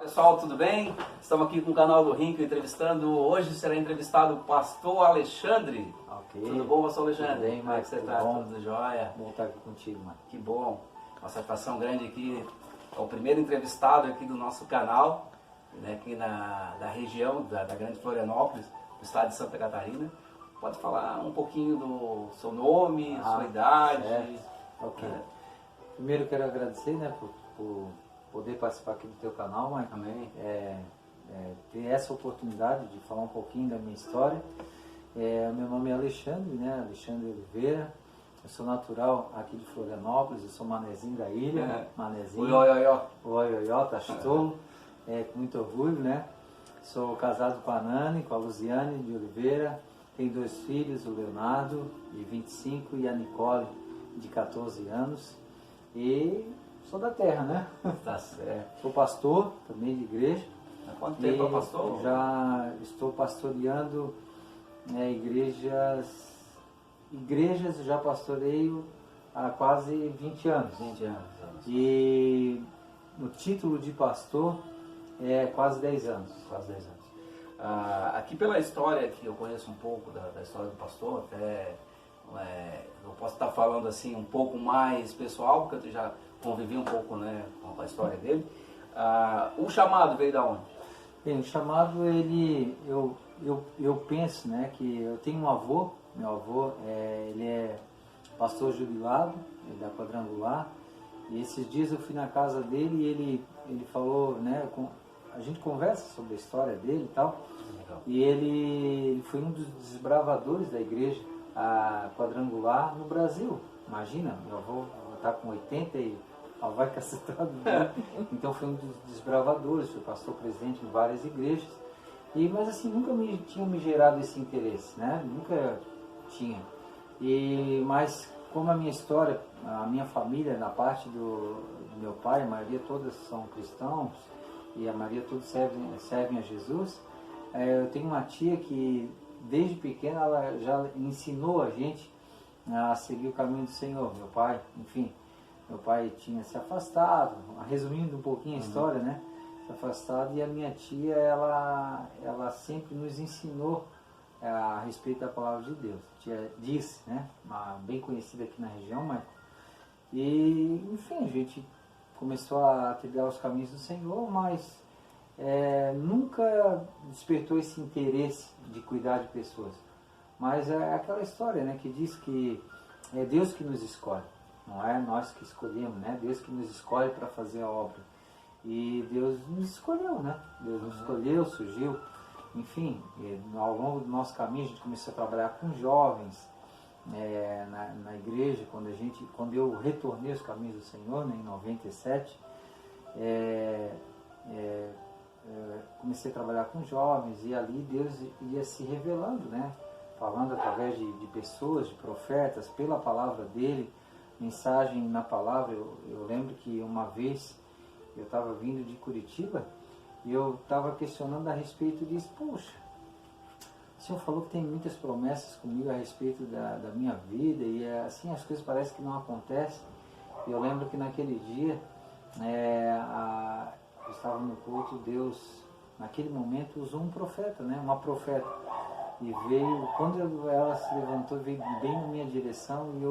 Pessoal, tudo bem? Estamos aqui com o canal do Rinco entrevistando. Hoje será entrevistado o pastor Alexandre. Ok. Tudo bom, pastor Alexandre? Tudo bem, como é que você está? bom. Tudo jóia? Bom estar aqui contigo, mano. Que bom. Uma satisfação grande aqui. É o primeiro entrevistado aqui do nosso canal, né, aqui da região da Grande Florianópolis, do estado de Santa Catarina. Pode falar um pouquinho do seu nome, sua idade? Certo. Ok. Primeiro quero agradecer, né, por poder participar aqui do teu canal, Mike. Amém. Ter essa oportunidade de falar um pouquinho da minha história. Meu nome é Alexandre, né, Alexandre Oliveira. Eu sou natural aqui de Florianópolis, eu sou manezinho da ilha, manezinho. Oioió. Oioió, Tastolo, com muito orgulho, né. Sou casado com a Nani, com a Luziane de Oliveira. Tenho 2 filhos, o Leonardo, de 25, e a Nicole, de 14 anos. E sou da terra, né? Tá certo. Sou pastor também de igreja. Há quanto tempo é pastor? Já estou pastoreando igrejas, já pastoreio há quase 20 anos. 20 anos. E no título de pastor é quase 10 anos. Quase 10 anos. Aqui pela história que eu conheço um pouco da história do pastor, até eu posso estar falando assim um pouco mais pessoal, porque eu já convivi um pouco, né, com a história dele. O chamado veio da onde? Bem, o chamado, eu penso, né, que eu tenho um avô, meu avô, ele é pastor jubilado, da Quadrangular, e esses dias eu fui na casa dele e ele falou, né, a gente conversa sobre a história dele e tal, e ele foi um dos desbravadores da igreja Quadrangular no Brasil. Imagina, meu avô está com 80 e vai cacetado dele. Então foi um dos desbravadores, foi pastor presidente em várias igrejas. Mas assim, nunca tinha me gerado esse interesse, né? Nunca tinha. Mas como a minha história, a minha família, na parte do meu pai, a maioria todas são cristãos e a maioria todos servem a Jesus, eu tenho uma tia que desde pequena ela já ensinou a gente a seguir o caminho do Senhor. Meu pai, enfim, meu pai tinha se afastado, resumindo um pouquinho a história, né? Se afastado, e a minha tia, ela sempre nos ensinou a respeito da palavra de Deus. Tia disse, né? Bem conhecida aqui na região, Michael. E, enfim, a gente começou a trilhar os caminhos do Senhor, mas nunca despertou esse interesse de cuidar de pessoas. Mas é aquela história, né, que diz que é Deus que nos escolhe, não é nós que escolhemos, né? Deus que nos escolhe para fazer a obra. E Deus nos escolheu, né? Deus nos escolheu, surgiu. Enfim, ao longo do nosso caminho a gente começou a trabalhar com jovens na igreja, quando eu retornei aos caminhos do Senhor, né, em 97. Comecei a trabalhar com jovens e ali Deus ia se revelando, né? Falando através de pessoas, de profetas, pela palavra dele, mensagem na palavra. Eu lembro que uma vez eu estava vindo de Curitiba e eu estava questionando a respeito disso. Poxa, o Senhor falou que tem muitas promessas comigo a respeito da minha vida e assim as coisas parecem que não acontecem. E eu lembro que naquele dia eu estava no culto, Deus naquele momento usou um profeta, né? Uma profeta. E veio, quando ela se levantou, veio bem na minha direção e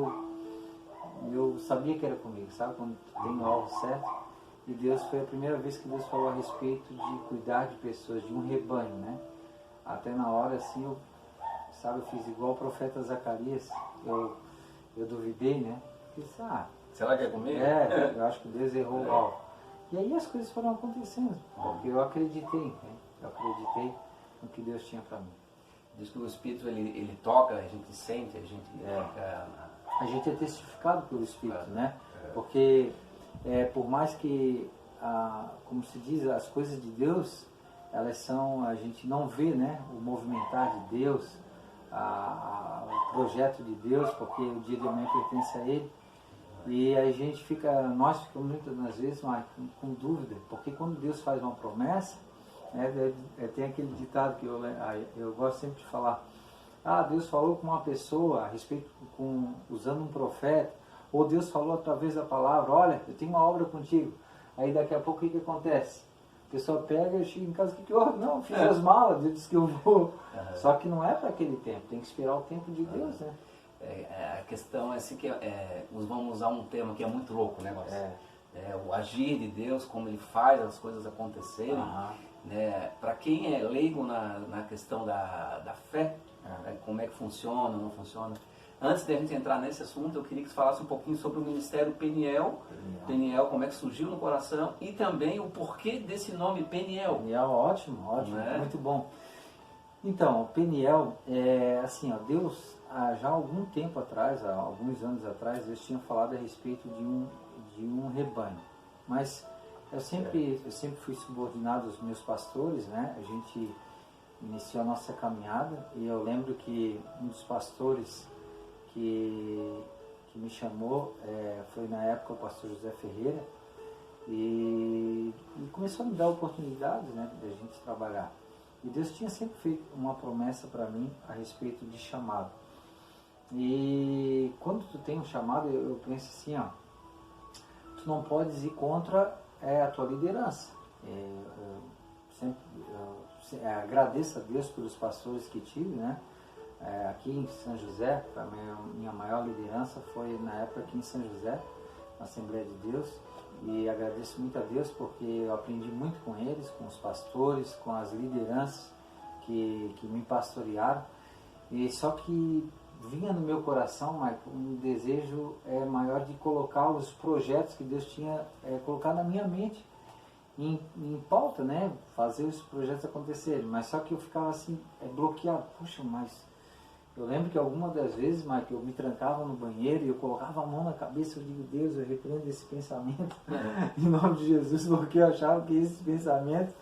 eu sabia que era comigo, sabe? Quando tem o alvo certo. E Deus, foi a primeira vez que Deus falou a respeito de cuidar de pessoas, de um rebanho, né? Até na hora, assim, eu fiz igual o profeta Zacarias. Eu duvidei, né? Disse, será que é comigo? Eu acho que Deus errou o alvo. E aí as coisas foram acontecendo, porque eu acreditei, né? Eu acreditei no que Deus tinha para mim. Diz que o Espírito ele toca, a gente sente, a gente A gente é testificado pelo Espírito, né? Porque por mais que, como se diz, as coisas de Deus, elas são, a gente não vê, né? O movimentar de Deus, o projeto de Deus, porque o dia de amanhã pertence a Ele. E a gente nós ficamos muitas das vezes com dúvida, porque quando Deus faz uma promessa, tem aquele ditado que eu gosto sempre de falar, Deus falou com uma pessoa a respeito, usando um profeta, ou Deus falou através da palavra, olha, eu tenho uma obra contigo. Aí daqui a pouco o que acontece? A pessoa pega, eu chego em casa, o que houve? Não, fiz as malas, eu disse que eu vou. Só que não é para aquele tempo, tem que esperar o tempo de Deus, né? A questão é assim que vamos usar um termo que é muito louco, né? O agir de Deus, como Ele faz as coisas acontecerem. Né? Para quem é leigo na questão da fé, né? Como é que funciona, não funciona. Antes de a gente entrar nesse assunto, eu queria que você falasse um pouquinho sobre o Ministério Peniel. Peniel, como é que surgiu no coração e também o porquê desse nome Peniel. Peniel, ótimo, muito bom. Então, o Peniel, assim, ó, Deus, já há algum tempo atrás, há alguns anos atrás, Deus tinha falado a respeito de um rebanho. Mas eu sempre fui subordinado aos meus pastores, né? A gente iniciou a nossa caminhada e eu lembro que um dos pastores que me chamou foi na época o pastor José Ferreira e começou a me dar oportunidades, né, de a gente trabalhar. E Deus tinha sempre feito uma promessa para mim a respeito de chamado. E quando tu tem um chamado, eu penso assim, ó, tu não podes ir contra a tua liderança. Eu agradeço a Deus pelos pastores que tive, né? Aqui em São José, a minha maior liderança foi na época aqui em São José, na Assembleia de Deus, e agradeço muito a Deus porque eu aprendi muito com eles, com os pastores, com as lideranças que me pastorearam, e só que vinha no meu coração, Michael, um desejo maior de colocar os projetos que Deus tinha colocado na minha mente em pauta, né? Fazer os projetos acontecerem, mas só que eu ficava assim, bloqueado. Puxa, mas eu lembro que algumas das vezes, Mike, eu me trancava no banheiro e eu colocava a mão na cabeça e eu digo, Deus, eu repreendo esse pensamento em nome de Jesus, porque eu achava que esse pensamento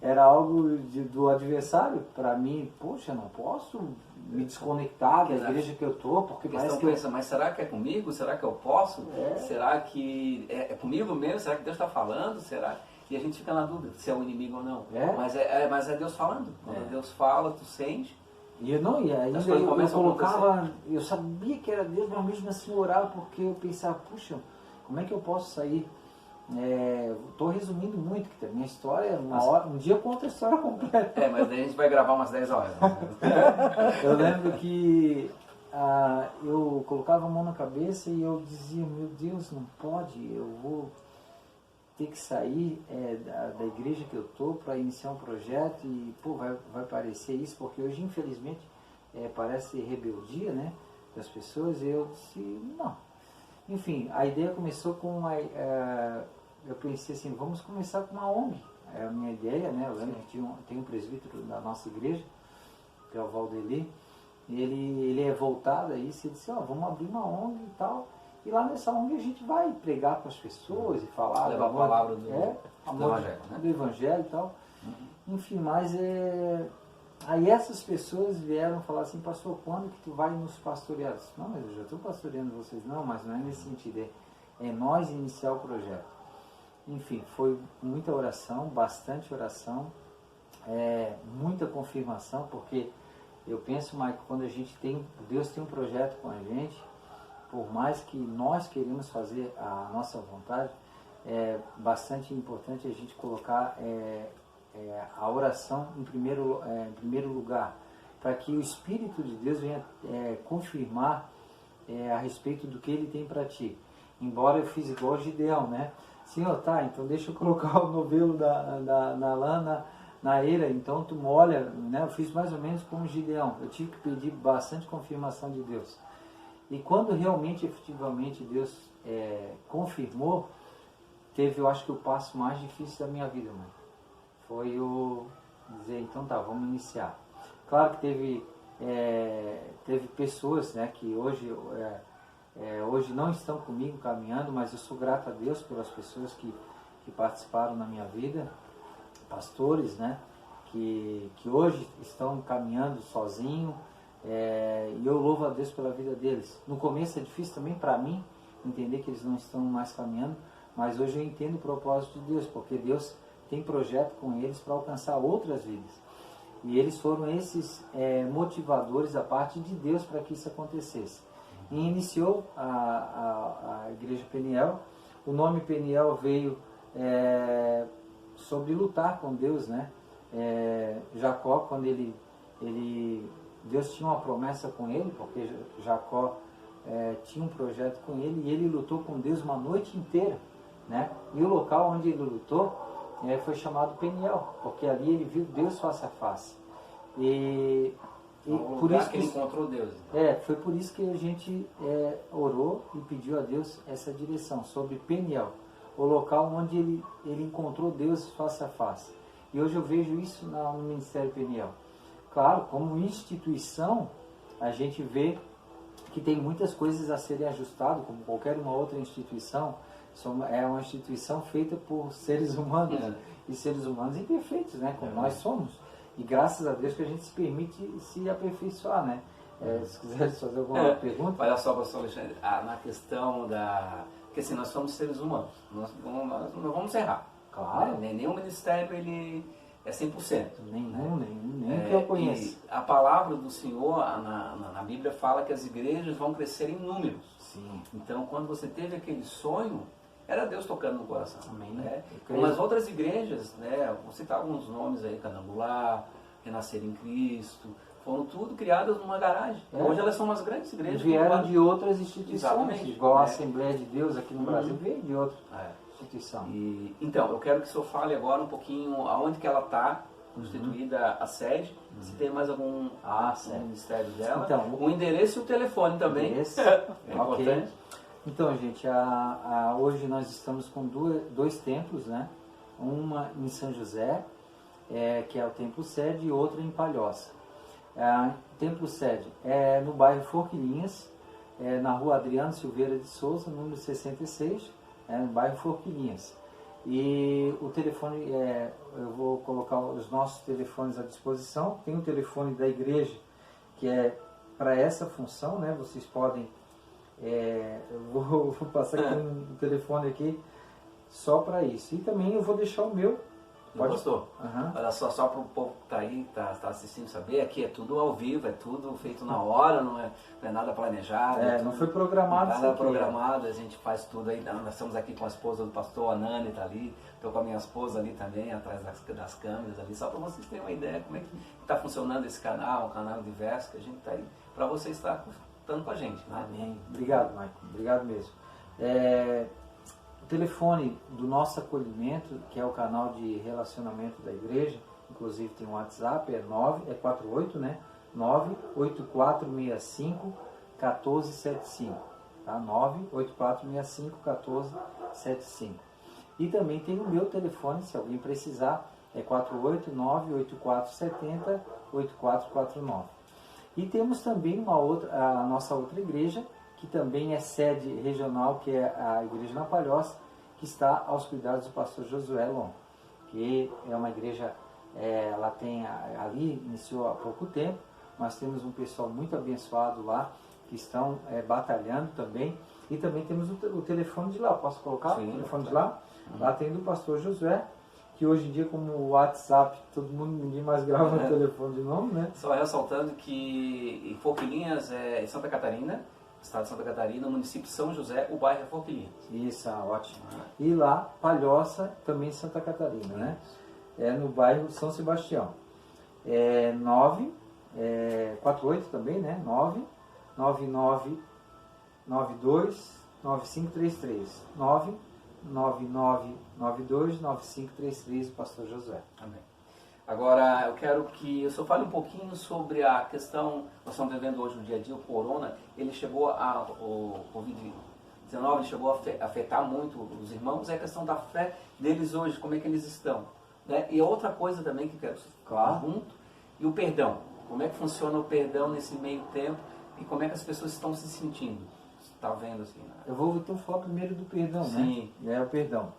era algo do adversário. Para mim, poxa, eu não posso me desconectar da igreja que eu estou, porque parece que pensa, mas será que é comigo? Será que eu posso? Será que é comigo mesmo? Será que Deus está falando? Será? E a gente fica na dúvida se é o inimigo ou não. Mas é Deus falando. Quando Deus fala, tu sente. E ainda eu colocava, eu sabia que era Deus, mas mesmo assim eu orava porque eu pensava, puxa, como é que eu posso sair? Estou resumindo muito, que a minha história, um dia eu conto a história completa. Mas daí a gente vai gravar umas 10 horas. Eu lembro que eu colocava a mão na cabeça e eu dizia, meu Deus, não pode, eu vou ter que sair da igreja que eu estou para iniciar um projeto e vai parecer isso, porque hoje infelizmente parece rebeldia, né, das pessoas, e eu disse, não. Enfim, a ideia começou com eu pensei assim, vamos começar com uma ONG, é a minha ideia, né, eu lembro que tem um presbítero da nossa igreja, que é o Valdeli, e ele é voltado a isso, ele disse, vamos abrir uma ONG e tal. E lá nessa ONG a gente vai pregar para as pessoas e falar... Levar a palavra do Evangelho, né? Do Evangelho e tal. Enfim, mas aí essas pessoas vieram falar assim, pastor, quando que tu vai nos pastorear? Disse, não, mas eu já estou pastoreando vocês. Não, mas não é nesse sentido. É nós iniciar o projeto. Enfim, foi muita oração, bastante oração, muita confirmação, porque eu penso, Michael, quando Deus tem um projeto com a gente, por mais que nós queremos fazer a nossa vontade, é bastante importante a gente colocar a oração em primeiro lugar, para que o Espírito de Deus venha confirmar a respeito do que Ele tem para ti. Embora eu fiz igual Gideão, né? Senhor, tá, então deixa eu colocar o novelo na lã, na eira, então tu molha, né? Eu fiz mais ou menos como Gideão, eu tive que pedir bastante confirmação de Deus. E quando realmente, efetivamente, Deus confirmou, teve, eu acho que o passo mais difícil da minha vida, mãe. Foi o dizer, então tá, vamos iniciar. Claro que teve pessoas, né, que hoje não estão comigo caminhando, mas eu sou grato a Deus pelas pessoas que participaram na minha vida, pastores, né, que hoje estão caminhando sozinho. E eu louvo a Deus pela vida deles. No começo é difícil também para mim entender que eles não estão mais caminhando, mas hoje eu entendo o propósito de Deus, porque Deus tem projeto com eles para alcançar outras vidas. E eles foram esses motivadores da parte de Deus para que isso acontecesse. E iniciou a Igreja Peniel. O nome Peniel veio sobre lutar com Deus, né? Jacó, quando Deus tinha uma promessa com ele, porque Jacó tinha um projeto com ele, e ele lutou com Deus uma noite inteira, né? E o local onde ele lutou foi chamado Peniel, porque ali ele viu Deus face a face. E por isso que ele encontrou Deus. Foi por isso que a gente orou e pediu a Deus essa direção sobre Peniel, o local onde ele encontrou Deus face a face. E hoje eu vejo isso no Ministério Peniel. Claro, como instituição, a gente vê que tem muitas coisas a serem ajustadas, como qualquer uma outra instituição. É uma instituição feita por seres humanos, e seres humanos imperfeitos, né, como nós somos. E graças a Deus que a gente se permite se aperfeiçoar, né? Se quiser fazer alguma pergunta. Olha só, pastor Alexandre, na questão da... Porque assim, nós somos seres humanos, nós vamos errar. Claro. Né? Nenhum ministério ele é 100%. Nenhum que eu conheço. A palavra do Senhor na Bíblia fala que as igrejas vão crescer em números. Sim. Então, quando você teve aquele sonho, era Deus tocando no coração. Amém. Né? Como as outras igrejas, né, vou citar alguns nomes aí, Canangular, Renascer em Cristo, foram tudo criadas numa garagem. Hoje elas são umas grandes igrejas. Vieram de outras instituições, exatamente, igual a Assembleia de Deus aqui no Brasil, veio de outra instituição. Então, eu quero que o senhor fale agora um pouquinho aonde que ela está constituída a sede, se tem mais algum ministério dela, então, o endereço e o telefone também. Endereço, é importante. Então, gente, hoje nós estamos com dois templos, né? Uma em São José, que é o templo sede, e outra em Palhoça. O templo sede é no bairro Forquilinhas, na rua Adriano Silveira de Souza, número 66, no bairro Forquilinhas. E o telefone, eu vou colocar os nossos telefones à disposição. Tem o telefone da igreja, que é para essa função, né? Vocês podem... eu vou passar aqui um telefone aqui só para isso. E também eu vou deixar o meu. Gostou? Olha só para o povo que está aí, está assistindo saber, aqui é tudo ao vivo, é tudo feito na hora, não é nada planejado. Não foi programado. Nada programado, a gente faz tudo aí. Nós estamos aqui com a esposa do pastor, a Nani está ali, estou com a minha esposa ali também, atrás das câmeras ali, só para vocês terem uma ideia como é que está funcionando esse canal, um canal diverso, que a gente está aí, para você estar estando com a gente. Né? Amém. Obrigado, Maicon. Obrigado mesmo. O telefone do nosso acolhimento, que é o canal de relacionamento da igreja, inclusive tem um WhatsApp, é 48, né? 98465 1475, tá? 98465 1475. E também tem o meu telefone, se alguém precisar, é 489-8470-8449. E temos também a nossa outra igreja, que também é sede regional, que é a Igreja na Palhoça, que está aos cuidados do pastor Josué Lon, que é uma igreja, ela tem ali, iniciou há pouco tempo, mas temos um pessoal muito abençoado lá, que estão batalhando também, e também temos o telefone de lá. Posso colocar? Sim, o telefone de lá? Lá tem do pastor Josué, que hoje em dia, como o WhatsApp, ninguém mais grava no telefone de nome, né? Só ressaltando que em Forquilinhas, em Santa Catarina, estado de Santa Catarina, município de São José, o bairro é Forquilinhas. Isso, ótimo. E lá, Palhoça, também em Santa Catarina, né? No bairro São Sebastião. 48 também, né? 99992-9533. 99992-9533, o pastor Josué. Amém. Agora, eu quero que o senhor fale um pouquinho sobre a questão, nós estamos vivendo hoje no dia a dia, o corona, o Covid-19 chegou a afetar muito os irmãos, é a questão da fé deles hoje, como é que eles estão. Né? E outra coisa também que quero falar junto, e o perdão. Como é que funciona o perdão nesse meio tempo e como é que as pessoas estão se sentindo? Você está vendo assim? Né? Eu vou falar primeiro do perdão, Sim. Né? O perdão.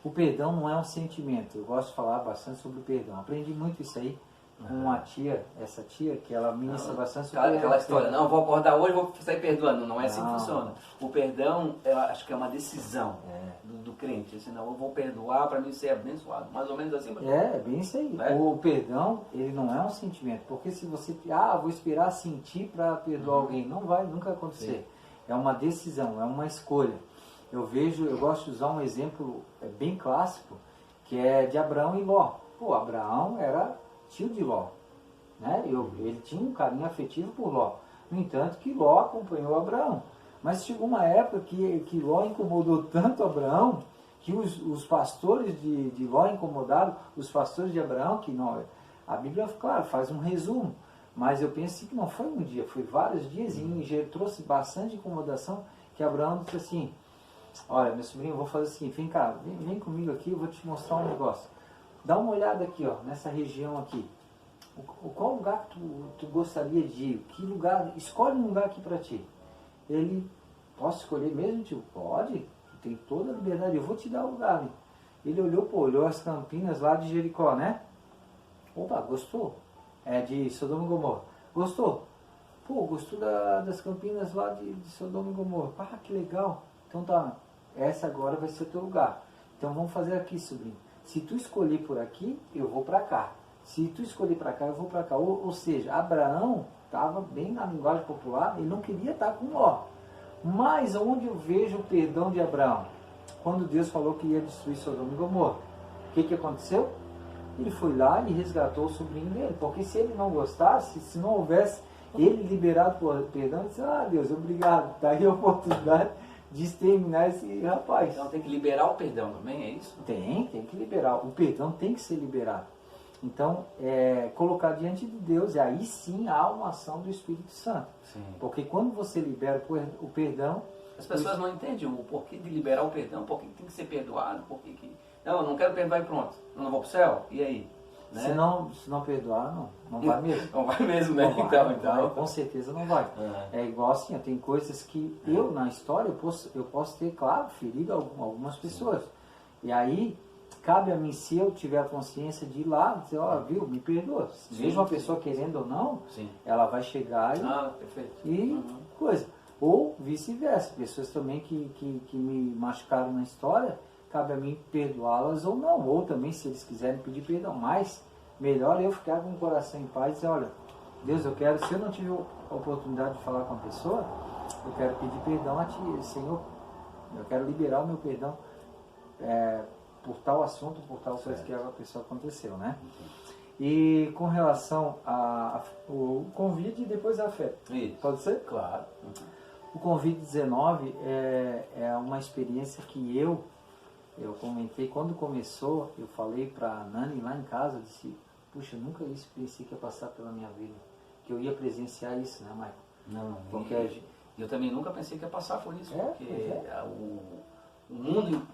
O perdão não é um sentimento. Eu gosto de falar bastante sobre o perdão. Aprendi muito isso aí com uma tia, essa tia, que ela ministra bastante sobre aquela história, não, vou acordar hoje, vou sair perdoando. Não é assim que Não. funciona. O perdão, eu acho que é uma decisão do crente. Assim, não, eu vou perdoar para mim ser abençoado. Mais ou menos assim. É bem isso aí. O perdão, ele não é um sentimento. Porque se você, vou esperar sentir para perdoar alguém, não vai nunca acontecer. Sim. É uma decisão, é uma escolha. Eu gosto de usar um exemplo bem clássico, que é de Abraão e Ló. Pô, Abraão era tio de Ló, né? Ele tinha um carinho afetivo por Ló. No entanto, que Ló acompanhou Abraão. Mas chegou uma época que Ló incomodou tanto Abraão, que os pastores de Ló incomodaram os pastores de Abraão, que não, a Bíblia, claro, faz um resumo, mas eu penso que não foi um dia, foi vários dias, e trouxe bastante incomodação, que Abraão disse assim, olha, meu sobrinho, eu vou fazer assim, vem cá, vem comigo aqui, eu vou te mostrar um negócio. Dá uma olhada aqui, ó, nessa região aqui. Qual lugar que tu gostaria de ir? Que lugar? Escolhe um lugar aqui para ti. Ele, posso escolher mesmo, tio? Pode, tu tem toda a liberdade, eu vou te dar o lugar. Hein? Ele olhou as campinas lá de Jericó, né? Opa, gostou? É de Sodoma e Gomorra. Gostou? Pô, gostou das campinas lá de Sodoma e Gomorra. Ah, que legal. Então tá, essa agora vai ser o teu lugar. Então vamos fazer aqui, sobrinho. Se tu escolher por aqui, eu vou para cá. Se tu escolher para cá, eu vou para cá. Ou seja, Abraão estava bem na linguagem popular, ele não queria estar com Ló. Mas onde eu vejo o perdão de Abraão? Quando Deus falou que ia destruir Sodoma e Gomorra. O que aconteceu? Ele foi lá e resgatou o sobrinho dele. Porque se ele não gostasse, se não houvesse ele liberado por perdão, ele disse, Deus, obrigado, está aí a oportunidade de exterminar esse rapaz. Então tem que liberar o perdão também, é isso? Tem que liberar. O perdão tem que ser liberado. Então, colocar diante de Deus, e aí sim há uma ação do Espírito Santo. Sim. Porque quando você libera o perdão... As pessoas não entendem o porquê de liberar o perdão, porquê que tem que ser perdoado, porquê que... Não, eu não quero perdoar e pronto. Eu não vou para o céu? E aí? Né? Se não perdoar, não vai mesmo. Não vai mesmo, né? Não vai, com certeza não vai. É igual assim, tem coisas que eu, na história, eu posso ter, claro, ferido algumas pessoas. Sim. E aí... cabe a mim, se eu tiver a consciência de ir lá, dizer, viu, me perdoa. Mesmo a pessoa querendo ou não, sim, ela vai chegar e coisa. Ou vice-versa, pessoas também que me machucaram na história, cabe a mim perdoá-las ou não. Ou também, se eles quiserem pedir perdão. Mas, melhor eu ficar com o coração em paz e dizer, olha, Deus, eu quero, se eu não tive a oportunidade de falar com a pessoa, eu quero pedir perdão a Ti, Senhor. Eu quero liberar o meu perdão. Por tal assunto, por tal coisa que a pessoa aconteceu, né? E com relação ao convite e depois a fé. Isso. Pode ser? Claro. O convite 19 é uma experiência que eu comentei quando começou, eu falei para a Nani lá em casa, eu disse, puxa, nunca pensei que ia passar pela minha vida, que eu ia presenciar isso, né, Michael? Não, porque eu também nunca pensei que ia passar por isso, porque o mundo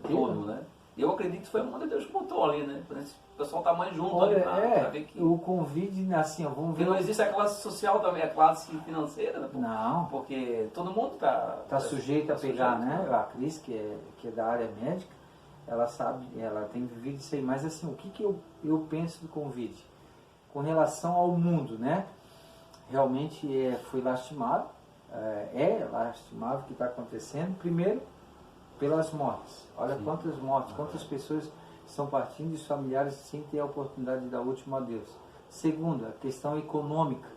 todo, né? Eu acredito que foi o mundo de Deus que botou ali, né? O pessoal tá mais junto. Olha, ali pra ver que... o convite, assim, vamos ver... Não existe a classe social também, a classe financeira, né? Não. Porque todo mundo tá sujeito a pegar, né? A Cris, que é da área médica, ela sabe, ela tem vivido isso aí. Mas assim, o que eu penso do convite? Com relação ao mundo, né? Realmente foi lastimado, é lastimável o que está acontecendo. Primeiro, pelas mortes. Olha, sim, quantas mortes, quantas pessoas estão partindo e os familiares sem ter a oportunidade de dar o último adeus. Segundo, a questão econômica.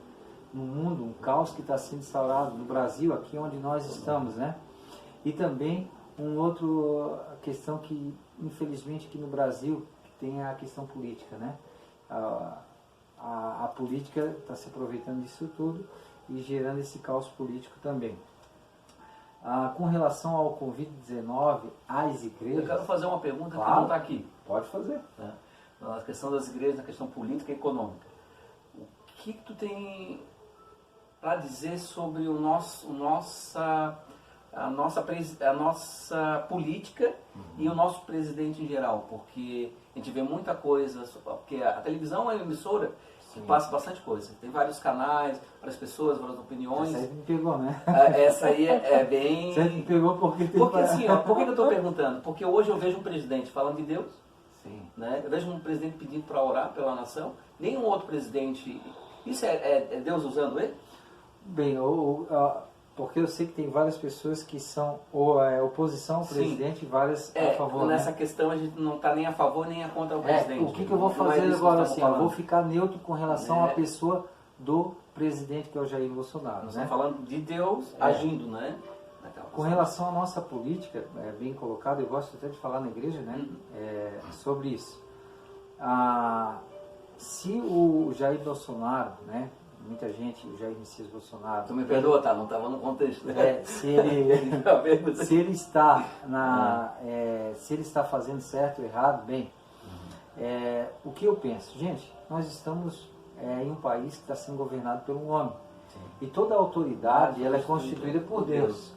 No mundo, um caos que está sendo instaurado no Brasil, aqui onde nós estamos, né? E também a questão que, infelizmente, aqui no Brasil, tem a questão política, né? A política está se aproveitando disso tudo e gerando esse caos político também. Com relação ao Covid-19, às igrejas... Eu quero fazer uma pergunta, claro, que não está aqui. Pode fazer. Na questão das igrejas, na questão política e econômica. O que tu tem para dizer sobre a nossa política e o nosso presidente em geral? Porque a gente vê muita coisa, porque a televisão é uma emissora que passa bastante coisa. Tem vários canais, várias pessoas, várias opiniões. Essa aí me pegou, né? Essa aí é bem... Essa aí me pegou porque... Porque assim, por que eu estou perguntando? Porque hoje eu vejo um presidente falando de Deus, sim, né? Eu vejo um presidente pedindo para orar pela nação. Nenhum outro presidente... Isso é Deus usando ele? Bem, porque eu sei que tem várias pessoas que são oposição ao presidente e várias a favor. Nessa né? questão a gente não está nem a favor nem contra o presidente. O que eu vou fazer agora? Assim, eu vou ficar neutro com relação à pessoa do presidente, que é o Jair Bolsonaro. Nós né? estamos falando de Deus agindo, né? naquela Com relação à nossa política, bem colocado, eu gosto até de falar na igreja, né, sobre isso. Se o Jair Bolsonaro, né, muita gente, o Jair Messias Bolsonaro... Tu me perdoa, tá? Não estava no contexto. Né? Se ele está se ele está fazendo certo ou errado, bem, o que eu penso? Gente, nós estamos em um país que está sendo governado por um homem. Sim. E toda a autoridade, ela é constituída por Deus.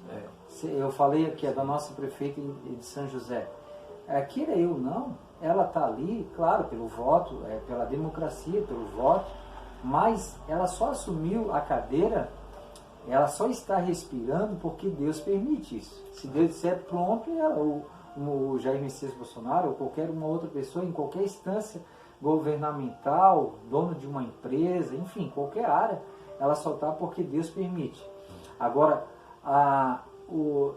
Eu falei aqui, da nossa prefeita de São José. Queira eu não, ela está ali, claro, pelo voto, pela democracia, pelo voto, mas ela só assumiu a cadeira, ela só está respirando porque Deus permite isso. Se Deus disser pronto, o Jair Messias Bolsonaro ou qualquer uma outra pessoa, em qualquer instância governamental, dono de uma empresa, enfim, qualquer área, ela só está porque Deus permite. Agora,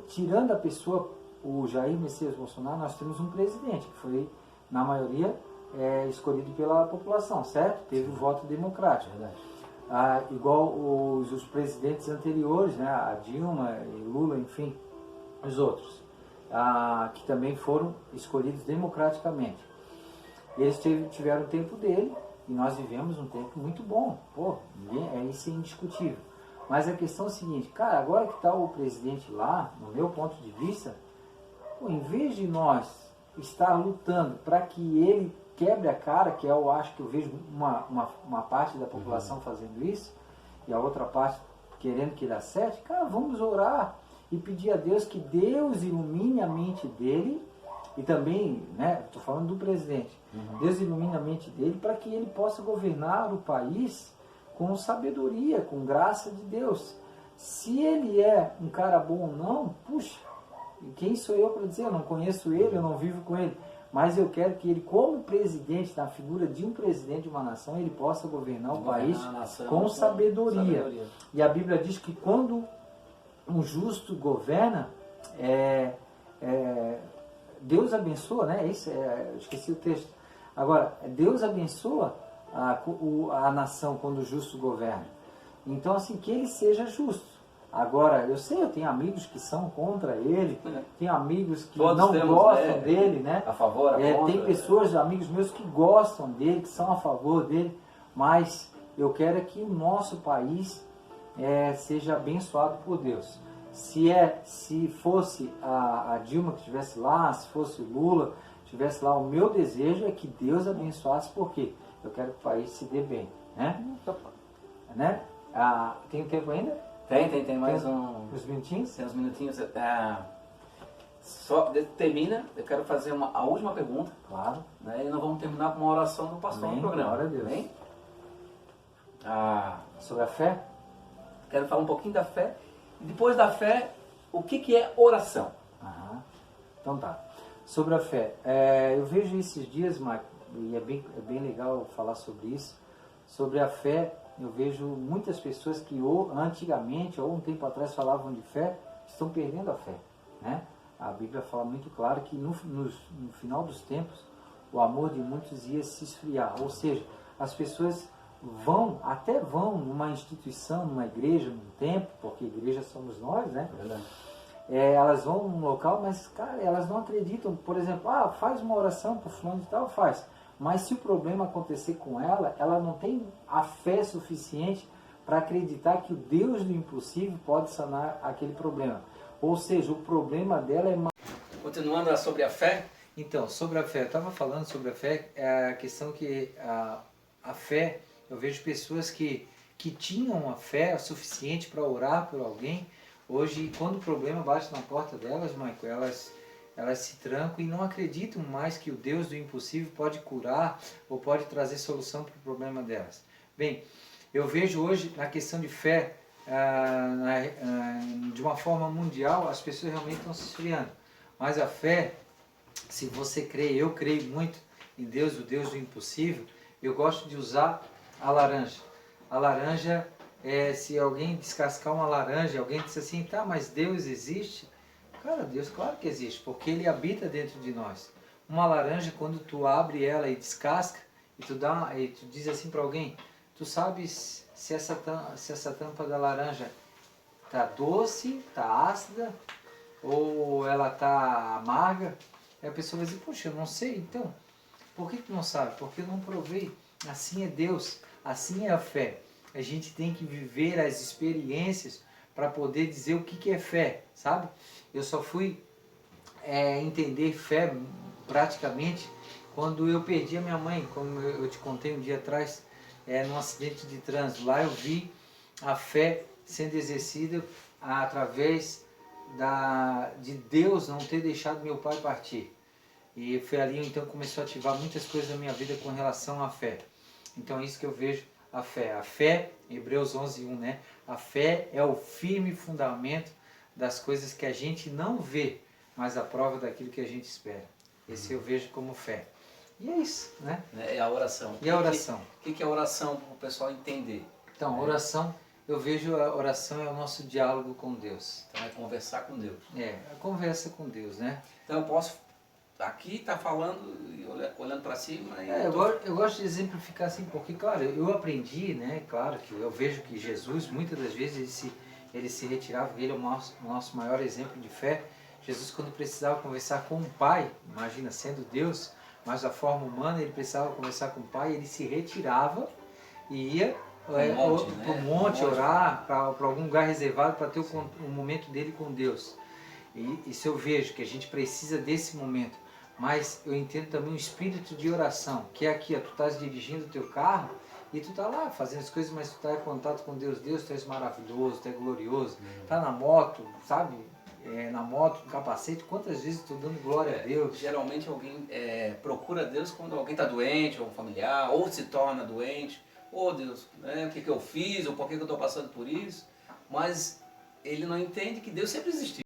tirando a pessoa, o Jair Messias Bolsonaro, nós temos um presidente que foi, na maioria, escolhido pela população, certo? Teve o voto democrático. Igual os presidentes anteriores, né? A Dilma, Lula, enfim, os outros, que também foram escolhidos democraticamente. Eles tiveram o tempo dele e nós vivemos um tempo muito bom. Pô, isso é indiscutível. Mas a questão é a seguinte, cara, agora que está o presidente lá, no meu ponto de vista, em vez de nós estar lutando para que ele quebre a cara, que eu acho que eu vejo uma parte da população fazendo isso, e a outra parte querendo que ele acerte, cara, vamos orar e pedir a Deus que Deus ilumine a mente dele, e também, né, estou falando do presidente, Deus ilumine a mente dele para que ele possa governar o país com sabedoria, com graça de Deus. Se ele é um cara bom ou não, puxa, quem sou eu para dizer? Eu não conheço ele, eu não vivo com ele. Mas eu quero que ele, como presidente, na figura de um presidente de uma nação, ele possa governar o país com sabedoria. E a Bíblia diz que quando um justo governa, Deus abençoa, né? Esqueci o texto. Agora, Deus abençoa a nação quando o justo governa. Então, assim, que ele seja justo. Agora, eu tenho amigos que são contra ele, tenho amigos que todos não gostam dele, né? A favor, a contra, tem pessoas, amigos meus que gostam dele, que são a favor dele, mas eu quero que o nosso país seja abençoado por Deus. Se fosse a Dilma que estivesse lá, se fosse o Lula que estivesse lá, o meu desejo é que Deus abençoasse, porque eu quero que o país se dê bem, né? Tem tempo ainda? Tem mais uns minutinhos? Tem uns minutinhos. Só termina, eu quero fazer a última pergunta. Claro. Né, e nós vamos terminar com uma oração do pastor no programa. Glória a Deus. Bem? Sobre a fé? Quero falar um pouquinho da fé. E depois da fé, o que é oração? Então tá. Sobre a fé. Eu vejo esses dias, Marco, e é bem legal falar sobre isso. Sobre a fé, eu vejo muitas pessoas que antigamente, ou um tempo atrás, falavam de fé, estão perdendo a fé, né? A Bíblia fala muito claro que no final dos tempos, o amor de muitos ia se esfriar. Ou seja, as pessoas vão numa instituição, numa igreja, num templo, porque igreja somos nós, né? Elas vão num local, mas, cara, elas não acreditam. Por exemplo, faz uma oração para fulano de tal, faz. Mas se o problema acontecer com ela, ela não tem a fé suficiente para acreditar que o Deus do impossível pode sanar aquele problema. Ou seja, o problema dela é... Continuando sobre a fé? Então, sobre a fé, eu estava falando sobre a fé, a questão que a fé, eu vejo pessoas que tinham a fé suficiente para orar por alguém, hoje, quando o problema bate na porta delas, Michael, elas se trancam e não acreditam mais que o Deus do impossível pode curar ou pode trazer solução para o problema delas. Bem, eu vejo hoje na questão de fé, de uma forma mundial, as pessoas realmente estão se esfriando. Mas a fé, se você crê, eu creio muito em Deus, o Deus do impossível, eu gosto de usar a laranja. A laranja, se alguém descascar uma laranja, alguém diz assim, tá, mas Deus existe? Cara, Deus claro que existe, porque Ele habita dentro de nós. Uma laranja, quando tu abre ela e descasca, e tu diz assim para alguém, tu sabes se essa tampa da laranja tá doce, tá ácida, ou ela tá amarga. Aí a pessoa vai dizer, poxa, eu não sei, então, por que tu não sabe? Porque eu não provei. Assim é Deus, assim é a fé. A gente tem que viver as experiências para poder dizer o que é fé, sabe? Eu só fui entender fé praticamente quando eu perdi a minha mãe, como eu te contei um dia atrás, num acidente de trânsito. Lá eu vi a fé sendo exercida através de Deus não ter deixado meu pai partir. E foi ali então começou a ativar muitas coisas na minha vida com relação à fé. Então é isso que eu vejo a fé. A fé, Hebreus 11:1, né? A fé é o firme fundamento das coisas que a gente não vê, mas a prova daquilo que a gente espera. Esse eu vejo como fé. E é isso, né? É a oração. E a oração? O que é a oração para o pessoal entender? Então, a oração, eu vejo a oração é o nosso diálogo com Deus. Então é conversar com Deus. A conversa com Deus, né? Então eu posso aqui estar falando e olhando para cima. E eu gosto de exemplificar assim, porque, claro, eu aprendi, né? Claro que eu vejo que Jesus, muitas das vezes, ele se retirava, ele é o nosso maior exemplo de fé. Jesus, quando precisava conversar com o Pai, imagina, sendo Deus, mas da forma humana, ele precisava conversar com o Pai, ele se retirava e ia para o monte, orar, para algum lugar reservado para ter o momento dele com Deus. E isso eu vejo, que a gente precisa desse momento. Mas eu entendo também o espírito de oração, que é aqui, ó, tu estás dirigindo o teu carro e tu tá lá fazendo as coisas, mas tu tá em contato com Deus. Deus, tu és maravilhoso, tu é glorioso. Tá na moto, sabe? Na moto, no capacete, quantas vezes estou dando glória a Deus? Geralmente alguém procura Deus quando alguém está doente, ou um familiar, ou se torna doente. Deus, o que eu fiz, ou por que eu estou passando por isso? Mas ele não entende que Deus sempre existiu.